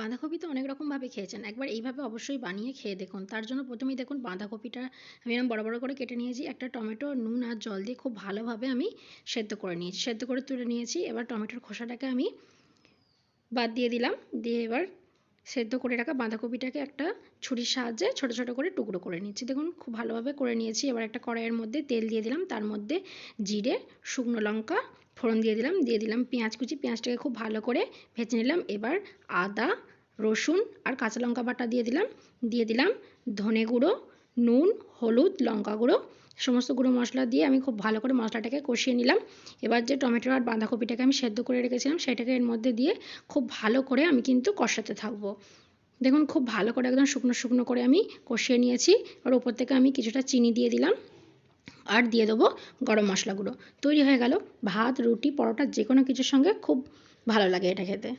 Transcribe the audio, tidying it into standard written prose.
বাঁধাকপি তো অনেক রকমভাবে খেয়েছেন। একবার এইভাবে অবশ্যই বানিয়ে খেয়ে দেখুন। তার জন্য ১ম এই দেখুন বাঁধাকপিটা আমি এরকম বড়, বড় করে কেটে নিয়েছি। একটা টমেটো নুন আর জল দিয়ে খুব ভালোভাবে আমি সেদ্ধ করে নিয়েছি। সেদ্ধ করে তুলে নিয়েছি। এবার টমেটোর খোসাটাকে আমি বাদ দিয়ে দিলাম। দিয়ে এবার সেদ্ধ করে রাখা বাঁধাকপিটাকে একটা ছুরির সাহায্যে ছোট, ছোট করে টুকরো করে নিচ্ছি। দেখুন খুব ভালোভাবে করে নিয়েছি। এবার একটা কড়াইয়ের মধ্যে তেল দিয়ে দিলাম। তার মধ্যে জিরে, শুকনো লঙ্কা ফোড়ন দিয়ে দিলাম। দিয়ে দিলাম পেঁয়াজ কুচি। পেঁয়াজটাকে খুব ভালো করে ভেজে নিলাম। এবার আদা, রসুন আর কাঁচা লঙ্কা বাটা দিয়ে দিলাম। দিয়ে দিলাম ধনে গুঁড়ো, নুন, হলুদ, লঙ্কা গুঁড়ো সমস্ত গুঁড়ো মশলা দিয়ে আমি খুব ভালো করে মশলাটাকে কষিয়ে নিলাম। এবার যে টমেটো আর বাঁধাকপিটাকে আমি সেদ্ধ করে রেখেছিলাম সেটাকে এর মধ্যে দিয়ে খুব ভালো করে আমি কিন্তু কষাতে থাকবো। দেখুন খুব ভালো করে একদম শুকনো শুকনো করে আমি কষিয়ে নিয়েছি। আর ওপর থেকে আমি কিছুটা চিনি দিয়ে দিলাম আর দিয়ে দেবো গরম মশলা গুঁড়ো। তৈরি হয়ে গেল ভাত, রুটি, পরোটা যে কোনো কিছুর সঙ্গে খুব ভালো লাগে এটা খেতে।